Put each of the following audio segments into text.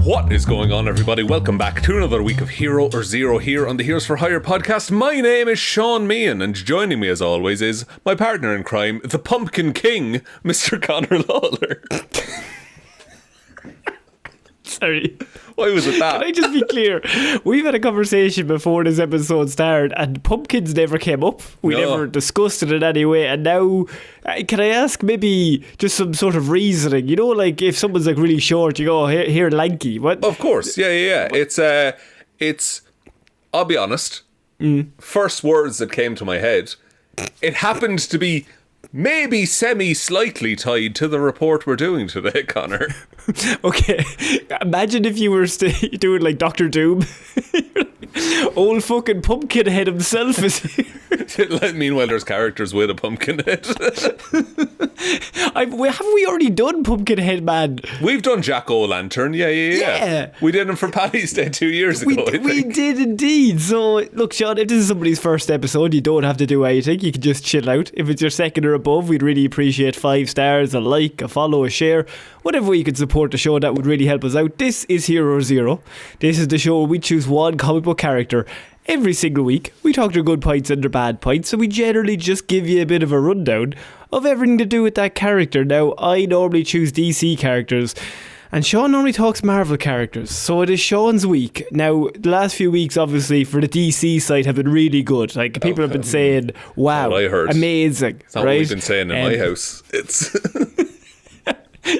What is going on, everybody? Welcome back to another week of Hero or Zero here on the Heroes for Hire podcast. My name is Sean Meehan, and joining me as always is my partner in crime, the Pumpkin King, Mr. Conor Lawler. Sorry. Why was it that? Can I just be clear? We've had a conversation before this episode started, and pumpkins never came up. We never discussed it in any way. And now, can I ask maybe just some sort of reasoning? You know, like if someone's like really short, you go, here lanky. What? Of course. Yeah. It's. I'll be honest. First words that came to my head. It happened to be maybe slightly tied to the report we're doing today, Conor. Okay, imagine if you were doing like Dr. Doom. Old fucking Pumpkinhead himself is here. Meanwhile, there's characters with a Pumpkinhead. Have we already done Pumpkinhead, man? We've done Jack-O-Lantern, yeah. We did him for Paddy's Day 2 years ago, I think. We did indeed. So, look, Sean, if this is somebody's first episode, you don't have to do anything. You can just chill out. If it's your second or above, we'd really appreciate 5 stars, a like, a follow, a share. Whatever way you could support the show, that would really help us out. This is Hero or Zero. This is the show where we choose one comic book character every single week. We talk their good points and their bad points, so we generally just give you a bit of a rundown of everything to do with that character. Now, I normally choose DC characters, and Sean normally talks Marvel characters, so it is Sean's week. Now, the last few weeks, obviously, for the DC side have been really good. Like, people have been saying, wow, I heard. Amazing. It's not right? what we've been saying in my house. It's...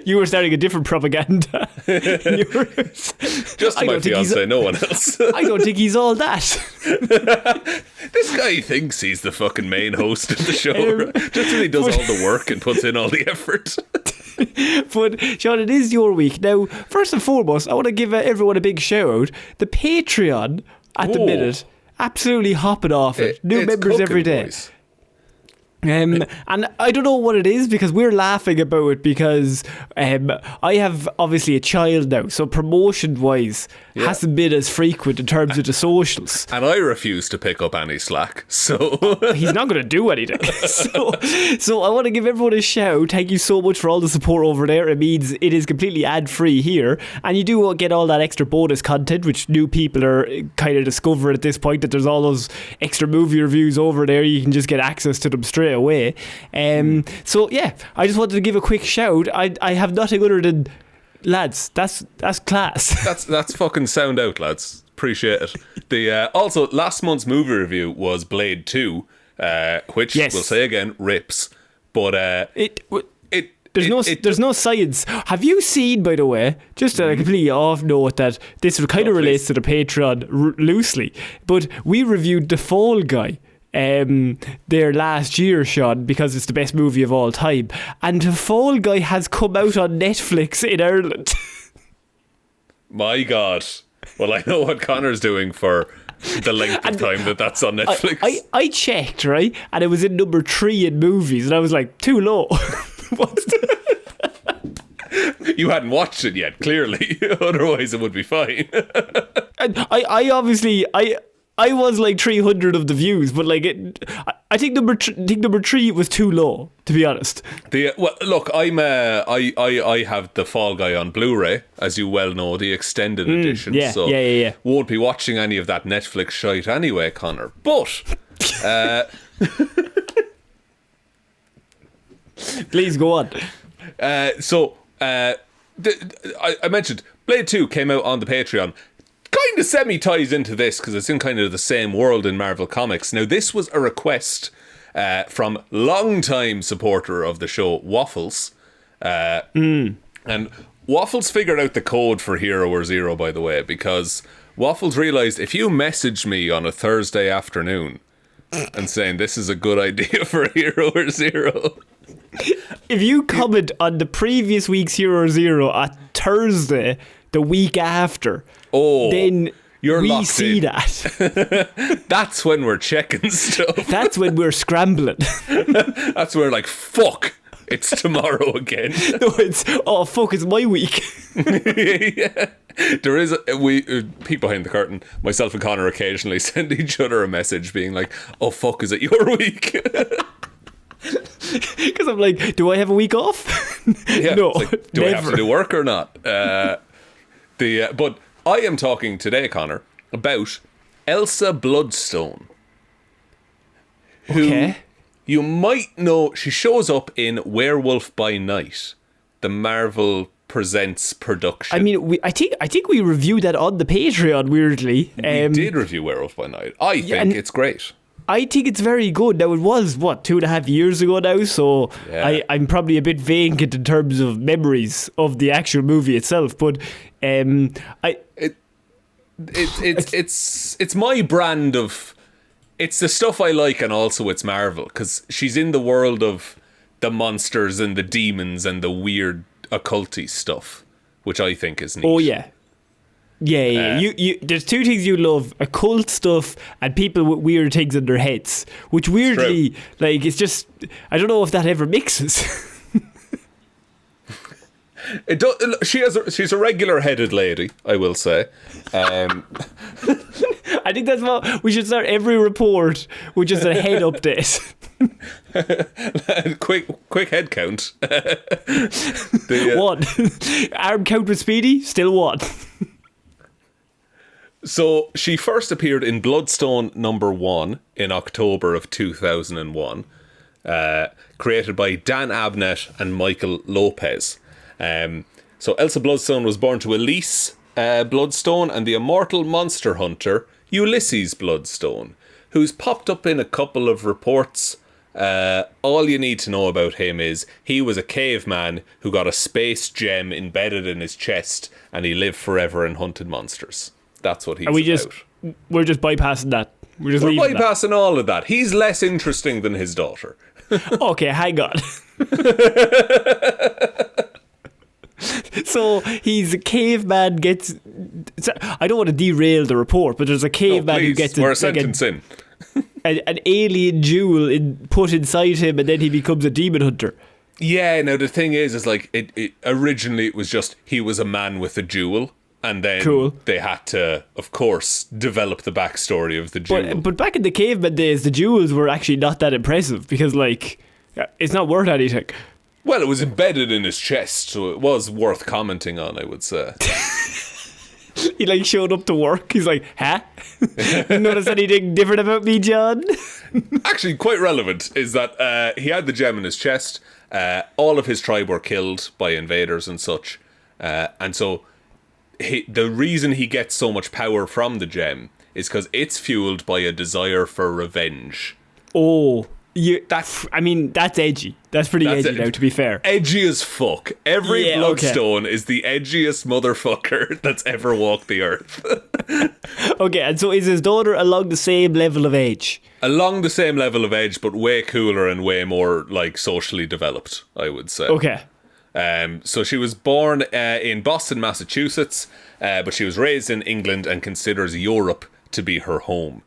You were starting a different propaganda. Just to my fiancé, no one else. I don't think he's all that. This guy thinks he's the fucking main host of the show. Just when he does all the work and puts in all the effort. But, Sean, it is your week. Now, first and foremost, I want to give everyone a big shout out. The Patreon, at the minute, absolutely hopping off it. New members every day. Boys. And I don't know what it is, because we're laughing about it because I have obviously a child now, so promotion wise hasn't been as frequent in terms of the socials, and I refuse to pick up any slack, so he's not going to do anything. So I want to give everyone a shout. Thank you so much for all the support over there. It means it is completely ad free here, and you do get all that extra bonus content which new people are kind of discovering at this point, that there's all those extra movie reviews over there. You can just get access to them straight away. So yeah, I just wanted to give a quick shout. I have nothing other than, lads, that's class. That's fucking sound out, lads. Appreciate it. The also last month's movie review was Blade 2, which we'll say again rips, but there's no science. Have you seen, by the way, just a completely off note, that this kind of relates to the Patreon loosely, but we reviewed The Fall Guy there last year, Sean, because it's the best movie of all time, and The Fall Guy has come out on Netflix in Ireland. My God. Well, I know what Conor's doing for the length of time that's on Netflix. I checked, right, and it was in number 3 in movies, and I was like, too low. You hadn't watched it yet, clearly. Otherwise it would be fine. And I was like 300 of the views, but like I think number 3 was too low, to be honest. Well, look, I have The Fall Guy on Blu-ray, as you well know, the extended edition. Yeah. Won't be watching any of that Netflix shite anyway, Conor. But please go on. I mentioned Blade 2 came out on the Patreon. Kind of semi-ties into this because it's in kind of the same world in Marvel Comics. Now, this was a request from long-time supporter of the show, Waffles. And Waffles figured out the code for Hero or Zero, by the way, because Waffles realised if you message me on a Thursday afternoon and saying this is a good idea for Hero or Zero... If you comment on the previous week's Hero or Zero at Thursday, the week after... then we see that. That's when we're checking stuff. That's when we're scrambling. That's where, like, fuck, it's tomorrow again. No, it's my week. Yeah. There is peek behind the curtain. Myself and Conor occasionally send each other a message being like, oh fuck, is it your week? Because I'm like, do I have a week off? Yeah, no, like, do never. I have to do work or not? But I am talking today, Connor, about Elsa Bloodstone. Who you might know, she shows up in Werewolf by Night, the Marvel Presents production. I mean, I think we reviewed that on the Patreon, weirdly. We did review Werewolf by Night. I think it's great. I think it's very good. Now, it was, 2.5 years ago now, so I'm probably a bit vague in terms of memories of the actual movie itself, but it's my brand of... It's the stuff I like, and also it's Marvel, because she's in the world of the monsters and the demons and the weird occulty stuff, which I think is neat. Oh yeah. You there's two things you love: occult stuff and people with weird things in their heads. Which weirdly, like, it's just, I don't know if that ever mixes. It does. She's a regular-headed lady, I will say. I think that's what we should start every report with, just a head update. quick head count. One. Arm count with Speedy, still one. So she first appeared in Bloodstone #1 in October of 2001, created by Dan Abnett and Michael Lopez. So Elsa Bloodstone was born to Elise Bloodstone and the immortal monster hunter Ulysses Bloodstone, who's popped up in a couple of reports. All you need to know about him is he was a caveman who got a space gem embedded in his chest, and he lived forever and hunted monsters. That's what he's about. We're just bypassing that. We're bypassing all of that. He's less interesting than his daughter. Okay, hang on. So he's a caveman gets... I don't want to derail the report, but there's a caveman who gets... We're a sentence in. An alien jewel put inside him, and then he becomes a demon hunter. Yeah, now the thing is like, originally it was just he was a man with a jewel, and then they had to, of course, develop the backstory of the jewel. But back in the caveman days, the jewels were actually not that impressive, because, like, it's not worth anything. Well, it was embedded in his chest, so it was worth commenting on, I would say. He, like, showed up to work. He's like, huh? Notice anything different about me, John? Actually, quite relevant is that he had the gem in his chest. All of his tribe were killed by invaders and such. And so the reason he gets so much power from the gem is because it's fueled by a desire for revenge. Oh, that's edgy. That's pretty edgy now, to be fair. Edgy as fuck. Every Bloodstone is the edgiest motherfucker that's ever walked the earth. Okay, and so is his daughter along the same level of age? Along the same level of age, but way cooler and way more, like, socially developed, I would say. Okay. So she was born in Boston, Massachusetts, but she was raised in England and considers Europe to be her home.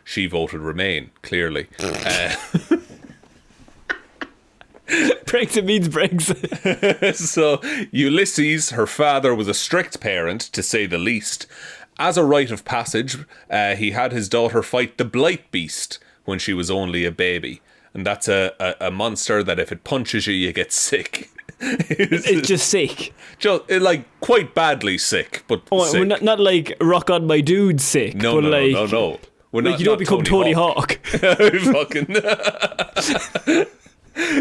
She voted Remain, clearly. Brexit means Brexit. So Ulysses, her father, was a strict parent, to say the least. As a rite of passage, he had his daughter fight the Blight Beast when she was only a baby. And that's a monster that if it punches you, you get sick. It's just sick. Just, like, quite badly sick, but sick. We're not like Rock On My Dude sick. No. We're like, not, you don't become Tony Hawk. Fucking.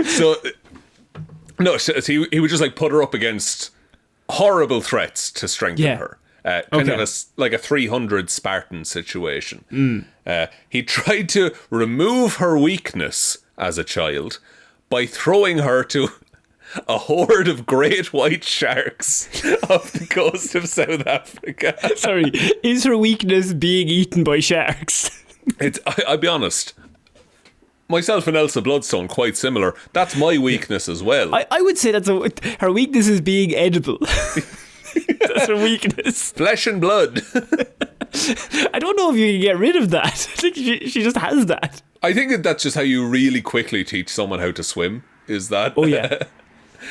So, no, he would just, like, put her up against horrible threats to strengthen her. Kind of like a 300 Spartan situation. He tried to remove her weakness as a child by throwing her to a horde of great white sharks off the coast of South Africa. Sorry, is her weakness being eaten by sharks? I'll be honest. Myself and Elsa Bloodstone, quite similar. That's my weakness as well. I would say her weakness is being edible. That's her weakness. Flesh and blood. I don't know if you can get rid of that. I think she just has that. I think that's just how you really quickly teach someone how to swim, is that. Oh, yeah.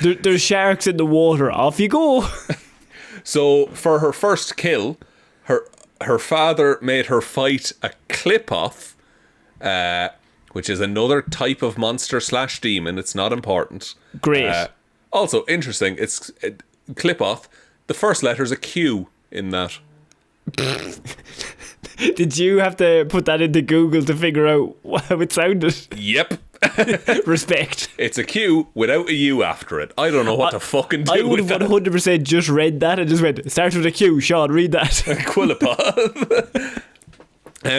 There's sharks in the water. Off you go. So, for her first kill, her father made her fight a Clip-Off, which is another type of monster / demon. It's not important. Great. Also, interesting, it's Clip-Off. the first letter's a Q in that. Did you have to put that into Google to figure out how it sounded? Yep. Respect. It's a Q without a U after it. I don't know what to fucking do I would with have that. 100% just read that and just went, it starts with a Q. Sean, read that. Quillipot.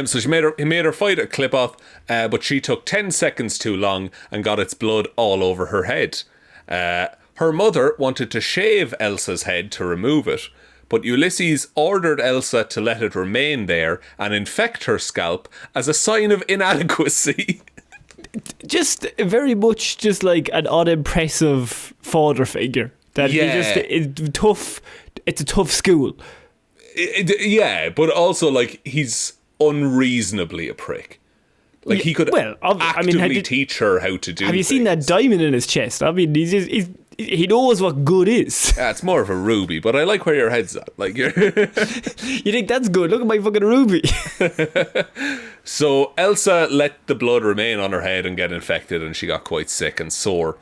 So he made her fight a clip-off, but she took 10 seconds too long and got its blood all over her head. Her mother wanted to shave Elsa's head to remove it, but Ulysses ordered Elsa to let it remain there and infect her scalp as a sign of inadequacy. Just very much just like an unimpressive father figure. That it's tough. It's a tough school. Yeah, but also like he's unreasonably a prick. Like he could actively teach her how to do. Have you seen that diamond in his chest? I mean, he knows what good is. Yeah, it's more of a ruby, but I like where your head's at. Like you think that's good? Look at my fucking ruby. So Elsa let the blood remain on her head and get infected, and she got quite sick and sore.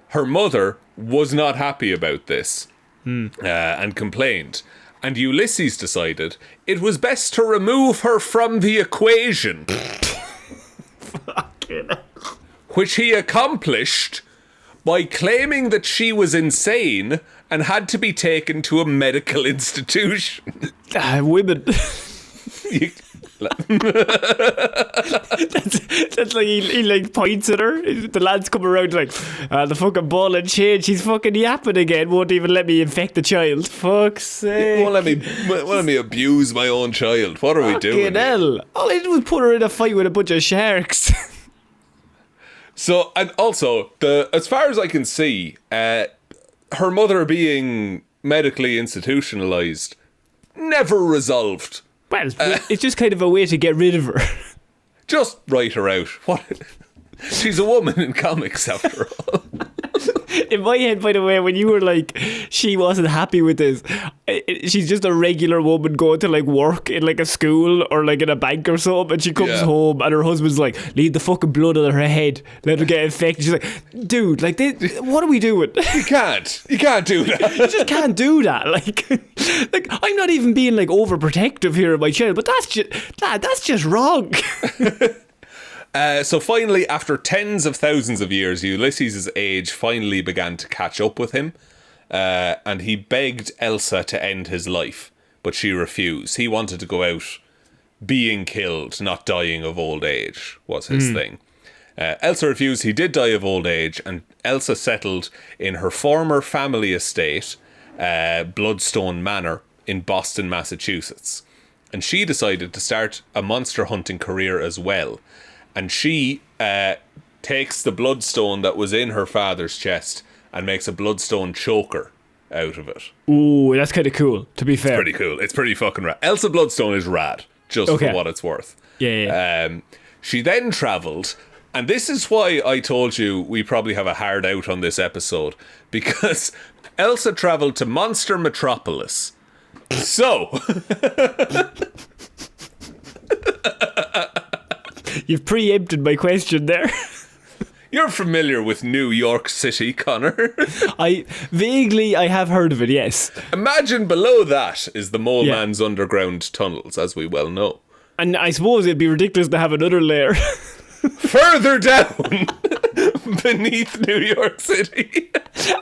Her mother was not happy about this and complained. And Ulysses decided it was best to remove her from the equation. Which he accomplished by claiming that she was insane and had to be taken to a medical institution. Women. that's like he like points at her. The lads come around like the fucking ball and chain. She's fucking yapping again. Won't even let me infect the child. Fuck's sake. Won't let me abuse my own child. What are we doing? Hell. All I did was put her in a fight with a bunch of sharks. So, and also as far as I can see, her mother being medically institutionalized never resolved. Well, it's just kind of a way to get rid of her. Just write her out. What? She's a woman in comics, after all. In my head, by the way, when you were like, she wasn't happy with this, she's just a regular woman going to like work in like a school or like in a bank or something, and she comes home and her husband's like, leave the fucking blood on her head, let her get infected. She's like, dude, like, what are we doing? You can't do that. You just can't do that. Like I'm not even being like overprotective here of my child, but that's just wrong. So finally, after tens of thousands of years, Ulysses' age finally began to catch up with him, and he begged Elsa to end his life, but she refused. He wanted to go out being killed, not dying of old age, was his thing. Elsa refused. He did die of old age, and Elsa settled in her former family estate, Bloodstone Manor, in Boston, Massachusetts. And she decided to start a monster hunting career as well. And she takes the bloodstone that was in her father's chest and makes a bloodstone choker out of it. Ooh, that's kind of cool, to be fair. It's pretty cool. It's pretty fucking rad. Elsa Bloodstone is rad, just for what it's worth. Yeah. She then travelled, and this is why I told you we probably have a hard out on this episode, because Elsa travelled to Monster Metropolis. So... You've preempted my question there. You're familiar with New York City, Connor. I have heard of it, yes. Imagine below that is the Mole Man's underground tunnels, as we well know. And I suppose it'd be ridiculous to have another layer. Further down, beneath New York City.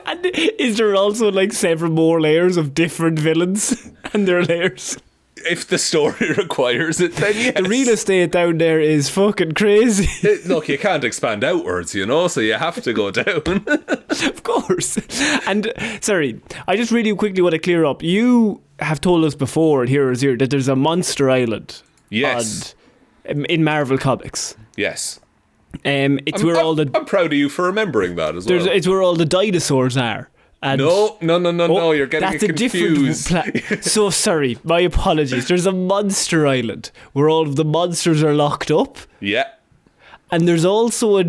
And is there also like several more layers of different villains and their layers? If the story requires it, then yes. The real estate down there is fucking crazy. Look, you can't expand outwards, you know, so you have to go down. Of course. And, sorry, I just really quickly want to clear up. You have told us before, here that there's a Monster Island. Yes. In Marvel Comics. Yes. It's where all the... I'm proud of you for remembering that as well. It's where all the dinosaurs are. And no, you're getting it confused. That's a different So sorry, my apologies. There's a Monster Island where all of the monsters are locked up. Yeah. And there's also a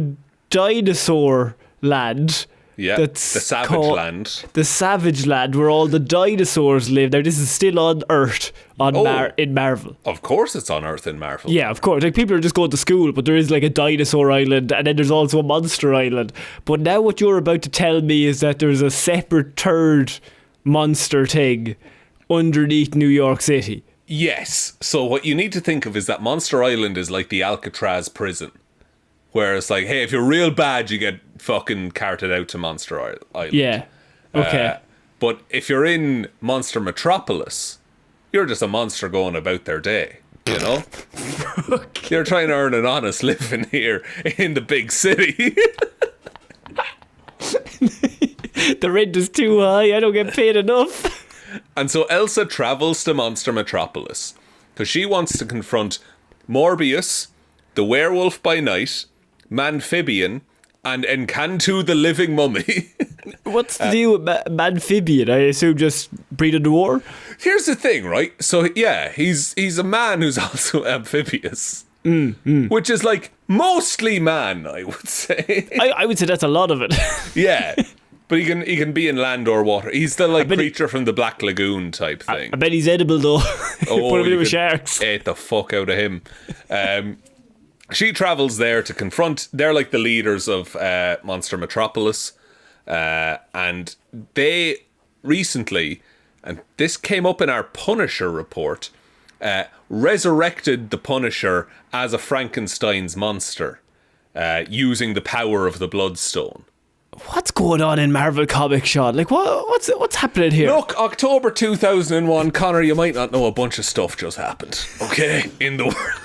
dinosaur land. Yeah, that's the Savage Land. The Savage Land where all the dinosaurs live. Now this is still on Earth in Marvel. Of course it's on Earth in Marvel. Yeah, of course. Like people are just going to school, but there is like a dinosaur island and then there's also a monster island. But now what you're about to tell me is that there's a separate third monster thing underneath New York City. Yes. So what you need to think of is that Monster Island is like the Alcatraz prison. Where it's like, hey, if you're real bad, you get fucking carted out to Monster Island. Yeah. Okay. But if you're in Monster Metropolis, you're just a monster going about their day, you know? You're trying to earn an honest living here in the big city. The rent is too high. I don't get paid enough. And so Elsa travels to Monster Metropolis because she wants to confront Morbius, the Werewolf by Night, Manphibian, and Encantu the Living Mummy. What's the deal with Manphibian? I assume just breed of the war? Here's the thing, right? So, yeah, he's a man who's also amphibious. Which is like mostly man, I would say. I would say that's a lot of it. Yeah. But he can be in land or water. He's the creature from the Black Lagoon type thing. I bet he's edible though. Put him in with sharks. Ate the fuck out of him. She travels there to confront. They're like the leaders of Monster Metropolis, and they recently, and this came up in our Punisher report, resurrected the Punisher as a Frankenstein's monster, using the power of the Bloodstone. What's going on in Marvel Comics, Sean? Like, what's happening here? Look, October 2001, Connor, you might not know a bunch of stuff just happened, okay? In the world.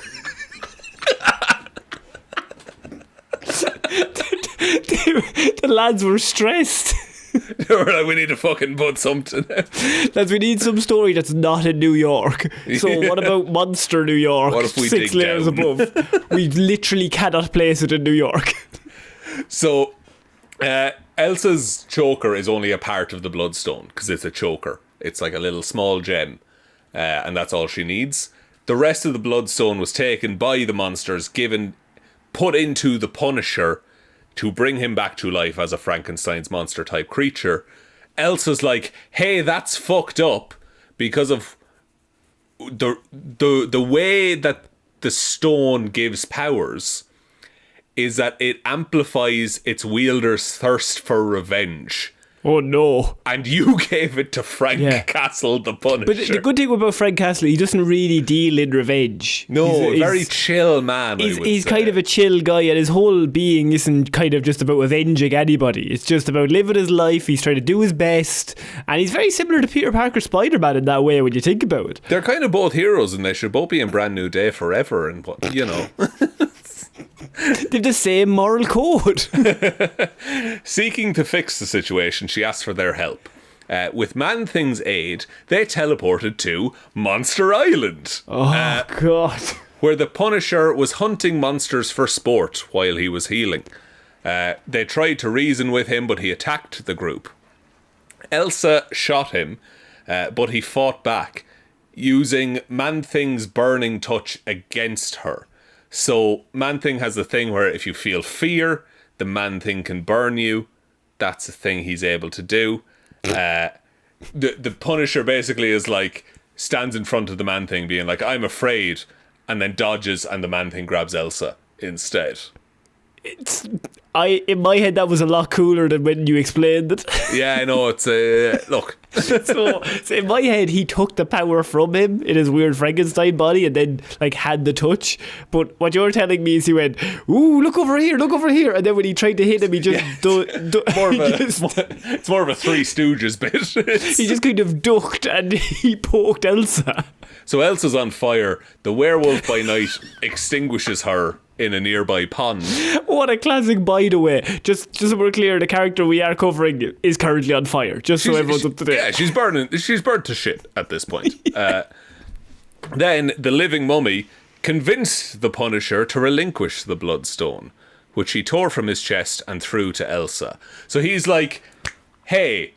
The lads were stressed. They were like, we need to fucking put something out. Lads, we need some story that's not in New York. So what about Monster New York? What if we 6 dig layers down? above? We literally cannot place it in New York. So, Elsa's choker is only a part of the Bloodstone because it's a choker. It's like a little small gem, and that's all she needs. The rest of the Bloodstone was taken by the monsters, put into the Punisher to bring him back to life as a Frankenstein's monster type creature. Elsa's like, hey, that's fucked up because of the way that the stone gives powers is that it amplifies its wielder's thirst for revenge. Oh no. And you gave it to Frank Castle, the Punisher. But the good thing about Frank Castle, he doesn't really deal in revenge. No, he's very chill man, He's kind of a chill guy, and his whole being isn't kind of just about avenging anybody. It's just about living his life. He's trying to do his best, and he's very similar to Peter Parker Spider-Man in that way when you think about it. They're kind of both heroes, and they should both be in Brand New Day forever, and what, you know. They've the same moral code. Seeking to fix the situation, she asked for their help. With Man-Thing's aid, they teleported to Monster Island. Oh, God. Where the Punisher was hunting monsters for sport while he was healing. They tried to reason with him, but he attacked the group. Elsa shot him, but he fought back, using Man-Thing's burning touch against her. So Man-Thing has a thing where if you feel fear, the Man-Thing can burn you. That's a thing he's able to do. The Punisher basically is like, stands in front of the Man-Thing being like, I'm afraid, and then dodges, and the Man-Thing grabs Elsa instead. In my head, that was a lot cooler than when you explained it. Yeah, I know. It's look. So in my head, he took the power from him in his weird Frankenstein body, and then like had the touch. But what you're telling me is he went, "Ooh, look over here," and then when he tried to hit him, he just it's more of a Three Stooges bit. He just kind of ducked and he poked Elsa. So Elsa's on fire. The werewolf by night extinguishes her in a nearby pond. What a classic, by the way. Just so we're clear, the character we are covering is currently on fire, just so everyone's up to date. Yeah, she's burnt to shit at this point. Then the living mummy convinced the Punisher to relinquish the Bloodstone, which he tore from his chest and threw to Elsa. So he's like, hey,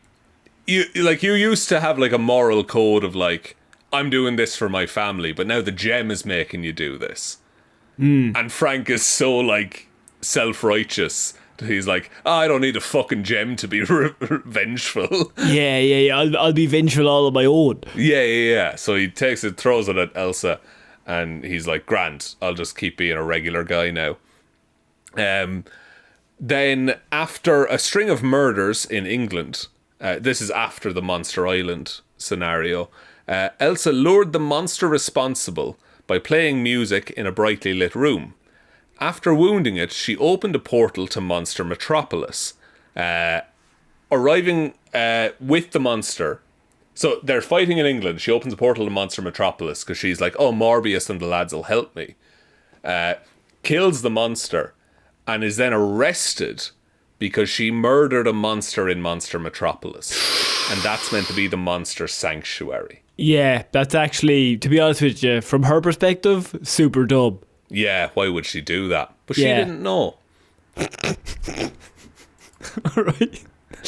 you used to have like a moral code of like, I'm doing this for my family, but now the gem is making you do this. And Frank is so like self-righteous that he's like, I don't need a fucking gem to be vengeful. Yeah. I'll be vengeful all on my own. Yeah. So he takes it, throws it at Elsa, and he's like, Grant, I'll just keep being a regular guy now. Then after a string of murders in England, This is after the Monster Island scenario. Elsa lured the monster responsible by playing music in a brightly lit room. After wounding it, she opened a portal to Monster Metropolis. Arriving with the monster. So they're fighting in England. She opens a portal to Monster Metropolis because she's like, oh, Morbius and the lads will help me. Kills the monster and is then arrested because she murdered a monster in Monster Metropolis. And that's meant to be the monster sanctuary. Yeah, that's actually, to be honest with you, from her perspective, super dumb. Yeah, why would she do that? But she didn't know. Alright.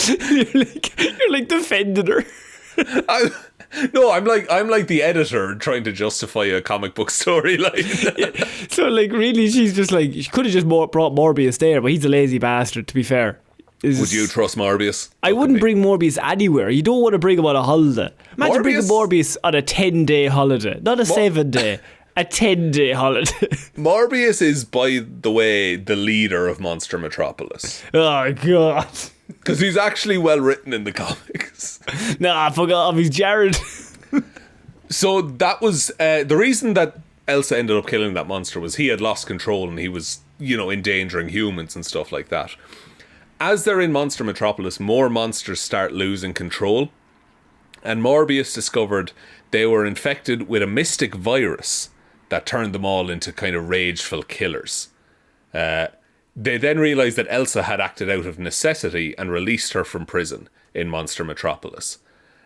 You're like defending her. I'm like the editor trying to justify a comic book storyline. Yeah. So like really she's just like, she could have just brought Morbius there, but he's a lazy bastard, to be fair. Would you trust Morbius? I wouldn't bring Morbius anywhere. You don't want to bring him on a holiday. Imagine bringing Morbius on a 10-day holiday. Not a 7-day. A 10-day holiday. Morbius is, by the way, the leader of Monster Metropolis. Oh, God. Because he's actually well written in the comics. Nah, fuck off. He's Jared. So that was... the reason that Elsa ended up killing that monster was he had lost control and he was, endangering humans and stuff like that. As they're in Monster Metropolis, more monsters start losing control. And Morbius discovered they were infected with a mystic virus that turned them all into kind of rageful killers. They then realised that Elsa had acted out of necessity and released her from prison in Monster Metropolis.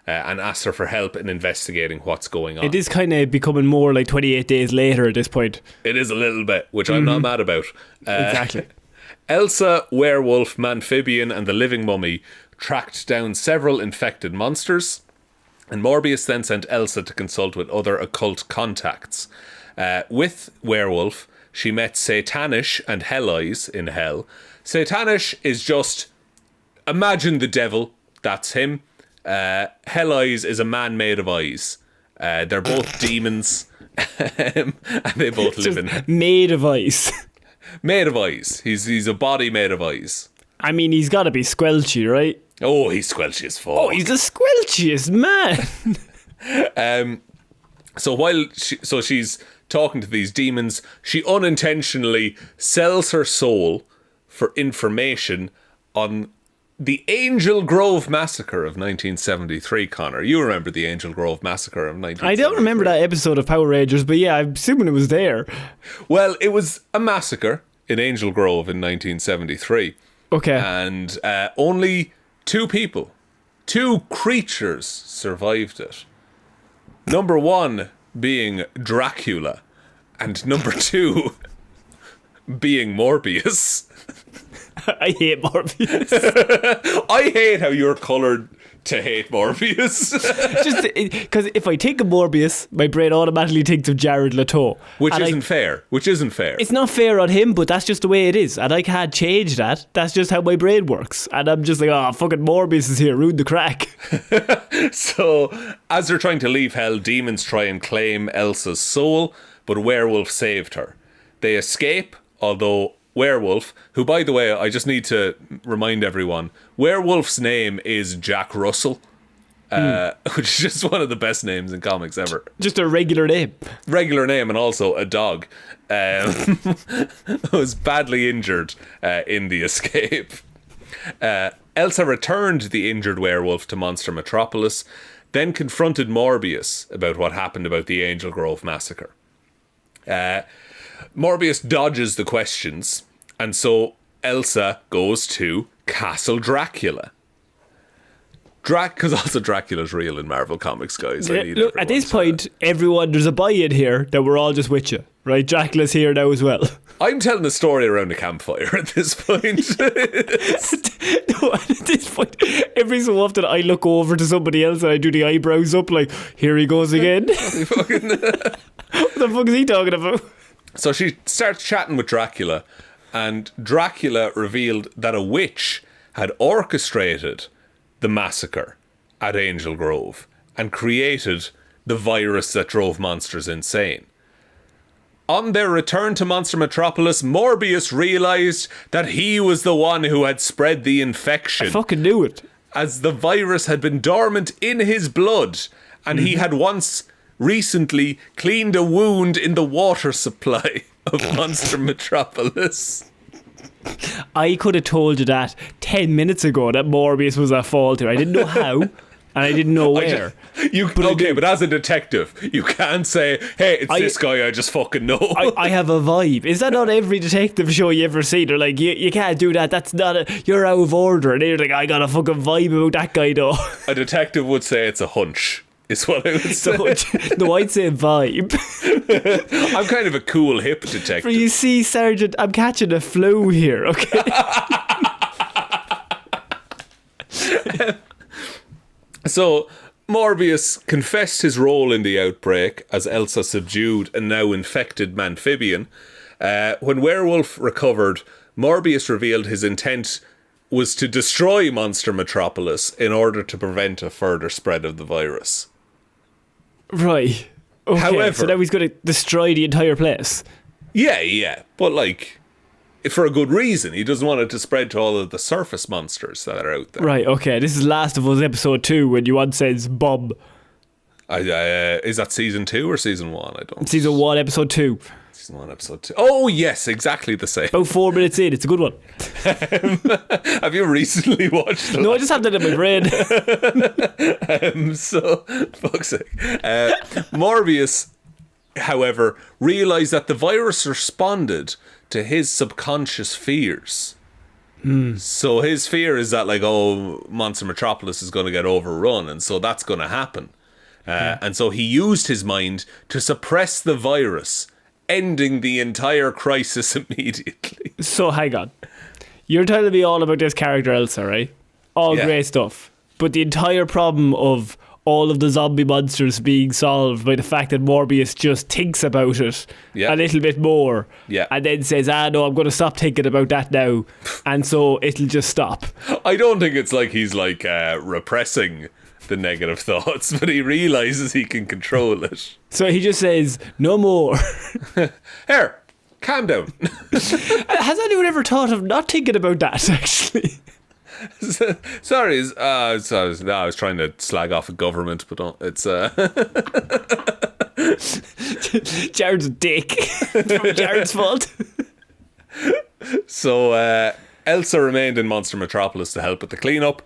And asked her for help in investigating what's going on. It is kind of becoming more like 28 days later at this point. It is a little bit, which I'm not mad about. Exactly. Elsa, Werewolf, Mamphibian and the Living Mummy tracked down several infected monsters, and Morbius then sent Elsa to consult with other occult contacts. With Werewolf, she met Satanish and Helleyes in Hell. Satanish is just... imagine the devil. That's him. Helleyes is a man made of eyes. They're both demons. And they both live in... made of ice. Made of eyes. He's a body made of eyes. I mean, he's got to be squelchy, right? Oh, he's squelchy as fuck. Oh, he's the squelchiest man. So she's talking to these demons, she unintentionally sells her soul for information on the Angel Grove Massacre of 1973, Connor. You remember the Angel Grove Massacre of 1973. I don't remember that episode of Power Rangers, but yeah, I'm assuming it was there. Well, it was a massacre in Angel Grove in 1973. Okay. And only two creatures survived it. Number one being Dracula, and number two being Morbius. I hate Morbius. I hate how you're coloured to hate Morbius. Just because if I think of Morbius, my brain automatically thinks of Jared Leto. Which isn't fair. It's not fair on him, but that's just the way it is. And I can't change that. That's just how my brain works. And I'm just like, oh, fucking Morbius is here. Ruin the crack. So, as they're trying to leave hell, demons try and claim Elsa's soul, but Werewolf saved her. They escape, although... Werewolf, who, by the way, I just need to remind everyone, Werewolf's name is Jack Russell, which is just one of the best names in comics ever. Just a regular name. Regular name, and also a dog. Was badly injured in the escape. Elsa returned the injured werewolf to Monster Metropolis, then confronted Morbius about what happened about the Angel Grove Massacre. Morbius dodges the questions, and so Elsa goes to Castle Dracula. Because also Dracula's real in Marvel Comics, guys. Look, at this point, there's a buy-in here that we're all just with you, right? Dracula's here now as well. I'm telling a story around a campfire at this point. No, at this point, every so often I look over to somebody else and I do the eyebrows up like, here he goes again. What the fuck is he talking about? So she starts chatting with Dracula, and Dracula revealed that a witch had orchestrated the massacre at Angel Grove and created the virus that drove monsters insane. On their return to Monster Metropolis, Morbius realised that he was the one who had spread the infection. I fucking knew it. as the virus had been dormant in his blood, and he had once recently cleaned a wound in the water supply of Monster Metropolis. I could have told you that 10 minutes ago that Morbius was at fault here. I didn't know how, and I didn't know where. But as a detective, you can't say, hey, it's this guy I just fucking know. I have a vibe. Is that not every detective show you ever see? They're like, you can't do that. That's not you're out of order. And they're like, I got a fucking vibe about that guy though. A detective would say it's a hunch. Is what I would say. No, I'd say vibe. I'm kind of a cool, hip detective. For you see, Sergeant, I'm catching a flow here, okay? So, Morbius confessed his role in the outbreak as Elsa subdued and now infected Manphibian. When Werewolf recovered, Morbius revealed his intent was to destroy Monster Metropolis in order to prevent a further spread of the virus. Right. Okay, However, so now he's going to destroy the entire place. Yeah. But, like, for a good reason. He doesn't want it to spread to all of the surface monsters that are out there. Right, okay. This is Last of Us episode 2 when Yuan says Bob. Is that season 2 or season 1? I don't. Season 1, episode 2. Season 1, episode 2. Oh, yes, exactly the same. About 4 minutes in. It's a good one. Have you recently watched it? No, I just have that in my brain. So, fuck's sake. Morbius, however, realised that the virus responded to his subconscious fears. So his fear is that, like, Monster Metropolis is going to get overrun, and so that's going to happen. And so he used his mind to suppress the virus, ending the entire crisis immediately. So hang on. You're telling me all about this character Elsa, right? All great stuff. But the entire problem of all of the zombie monsters being solved by the fact that Morbius just thinks about it a little bit more and then says, no, I'm going to stop thinking about that now, and so it'll just stop. I don't think it's like he's like repressing the negative thoughts, but he realises he can control it. So he just says, no more. Here, calm down. Has anyone ever thought of not thinking about that, actually? Sorry, I was trying to slag off a government, but it's Jared's a dick. From Jared's fault. So Elsa remained in Monster Metropolis to help with the cleanup.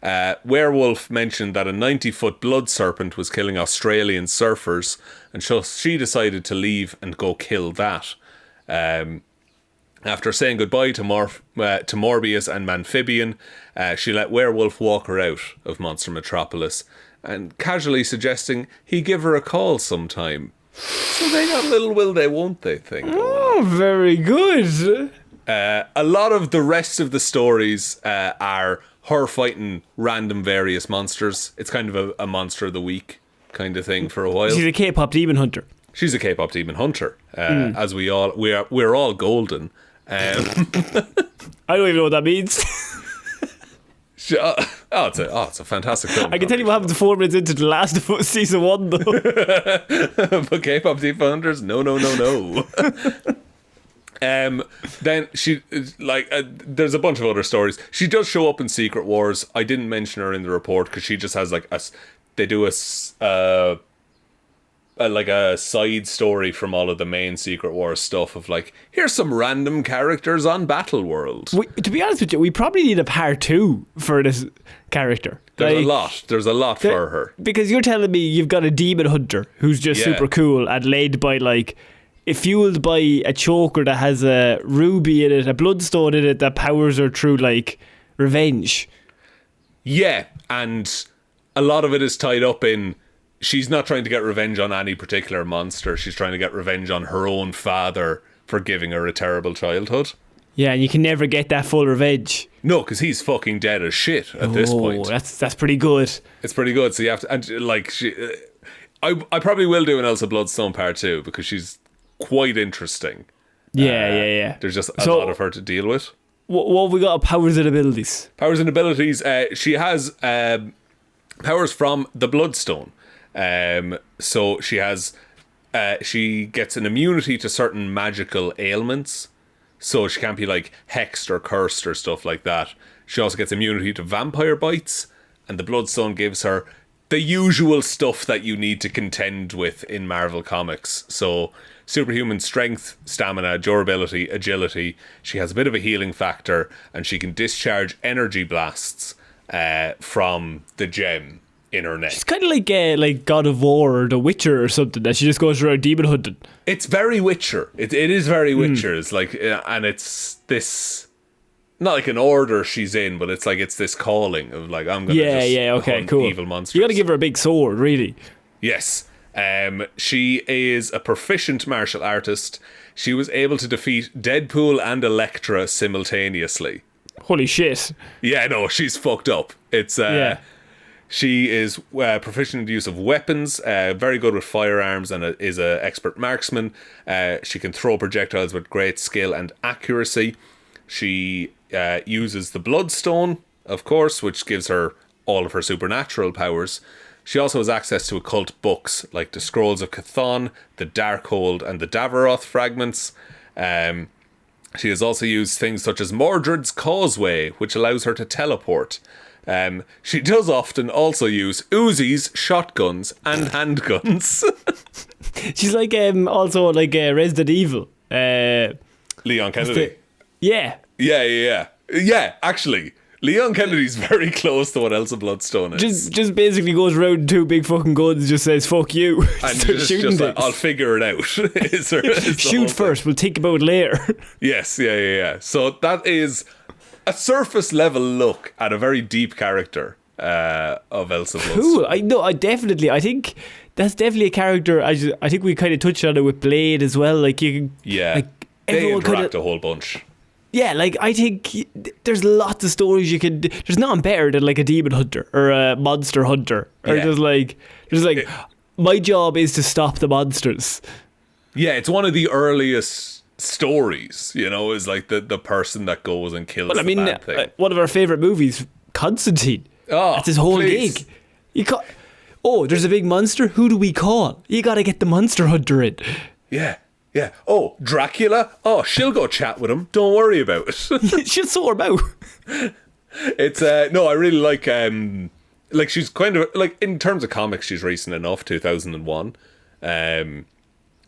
Werewolf mentioned that a 90-foot blood serpent was killing Australian surfers, and so she decided to leave and go kill that. After saying goodbye to Morbius and Manphibian, she let Werewolf walk her out of Monster Metropolis and casually suggesting he give her a call sometime. So they got a little will they won't they thing. Oh, very good. A lot of the rest of the stories are her fighting random various monsters. It's kind of a monster of the week kind of thing for a while. She's a K-pop demon hunter. She's a K-pop demon hunter, as we're all golden. I don't even know what that means. It's a fantastic film. I can tell you what happens 4 minutes into The Last of Us season 1 though. But K-pop demon hunters, no. Then she there's a bunch of other stories. She does show up in Secret Wars. I didn't mention her in the report because she just has they do a side story from all of the main Secret Wars stuff of like, here's some random characters on Battle World. To be honest with you, we probably need a part 2 for this character. There's a lot for her. Because you're telling me you've got a demon hunter who's just super cool and led by fueled by a choker that has a ruby in it, a bloodstone in it that powers her through revenge. Yeah, and a lot of it is tied up in she's not trying to get revenge on any particular monster. She's trying to get revenge on her own father for giving her a terrible childhood. Yeah, and you can never get that full revenge. No, because he's fucking dead as shit at this point. That's pretty good. It's pretty good. So you have to, and I probably will do an Elsa Bloodstone part 2 because she's quite interesting. Yeah. There's just a lot of her to deal with. What have we got? Powers and abilities. Powers and abilities. She has powers from the Bloodstone. So she has, she gets an immunity to certain magical ailments. So she can't be hexed or cursed or stuff like that. She also gets immunity to vampire bites, and the Bloodstone gives her the usual stuff that you need to contend with in Marvel Comics. So, superhuman strength, stamina, durability, agility. She has a bit of a healing factor, and she can discharge energy blasts from the gem in her neck. It's kind of like God of War or The Witcher or something, that she just goes around demon hunting. It's very Witcher. It is very Witcher. It's like, and it's this, not like an order she's in, but it's like it's this calling of like, I'm gonna hunt evil monsters. You got to give her a big sword, really. Yes. She is a proficient martial artist. She was able to defeat Deadpool and Elektra simultaneously. Holy shit. Yeah, no, she's fucked up. It's She is proficient in the use of weapons, very good with firearms, and is an expert marksman. She can throw projectiles with great skill and accuracy. She uses the Bloodstone, of course, which gives her all of her supernatural powers. She also has access to occult books like the Scrolls of Chthon, the Darkhold, and the Davaroth fragments. She has also used things such as Mordred's Causeway, which allows her to teleport. She does often also use Uzis, shotguns, and handguns. She's like also like Resident Evil. Leon Kennedy. Yeah. Yeah, actually. Leon Kennedy's very close to what Elsa Bloodstone is. Just basically goes around with 2 big fucking guns and just says, fuck you. And just like, I'll figure it out. Shoot first, we'll think about it later. Yes, yeah. So that is a surface level look at a very deep character of Elsa Bloodstone. Cool. I think that's definitely a character. I think we kind of touched on it with Blade as well. Like you can, they interact a whole bunch. Yeah, like I think there's lots of stories you could. There's nothing better than like a demon hunter or a monster hunter, or there's like my job is to stop the monsters. Yeah, it's one of the earliest stories, is like the person that goes and kills the bad thing. One of our favourite movies, Constantine. That's his whole gig. There's a big monster. Who do we call? You got to get the monster hunter in. Yeah. Oh, Dracula? Oh, she'll go chat with him. Don't worry about it. She'll sort him out. It's, no, I really like she's kind of, like, in terms of comics, she's recent enough, 2001.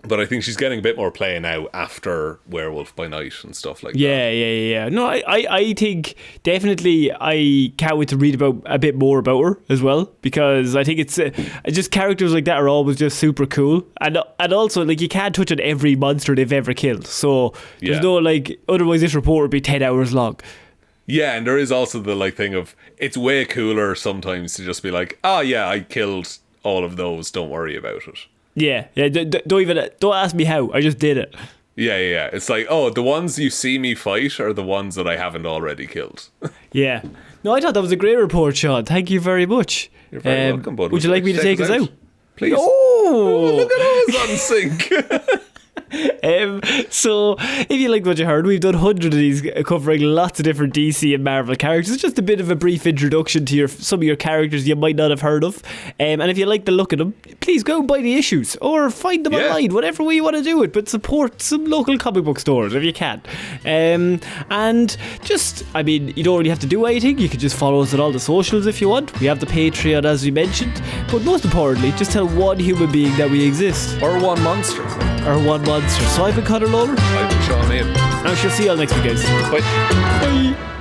But I think she's getting a bit more play now after Werewolf by Night and stuff like that. Yeah. No, I think definitely I can't wait to read about a bit more about her as well, because I think it's just characters like that are always just super cool, and also like you can't touch on every monster they've ever killed, so there's no like, otherwise this report would be 10 hours long. Yeah, and there is also the like thing of it's way cooler sometimes to just be like, I killed all of those, don't worry about it. Yeah. Don't ask me how. I just did it. Yeah. It's like, the ones you see me fight are the ones that I haven't already killed. Yeah. No, I thought that was a great report, Sean. Thank you very much. You're very welcome, bud. Would you like me to take us out? Please. Oh, look at us on sync. So if you liked what you heard, we've done hundreds of these covering lots of different DC and Marvel characters. It's just a bit of a brief introduction to some of your characters you might not have heard of, and if you like the look of them, please go and buy the issues or find them online, whatever way you want to do it, but support some local comic book stores if you can. And just, you don't really have to do anything. You can just follow us on all the socials if you want. We have the Patreon, as we mentioned, but most importantly, just tell one human being that we exist, or one monster. So I've been Conor Lawler. I've been Shaun. I shall see you all next week, guys. Bye. Bye.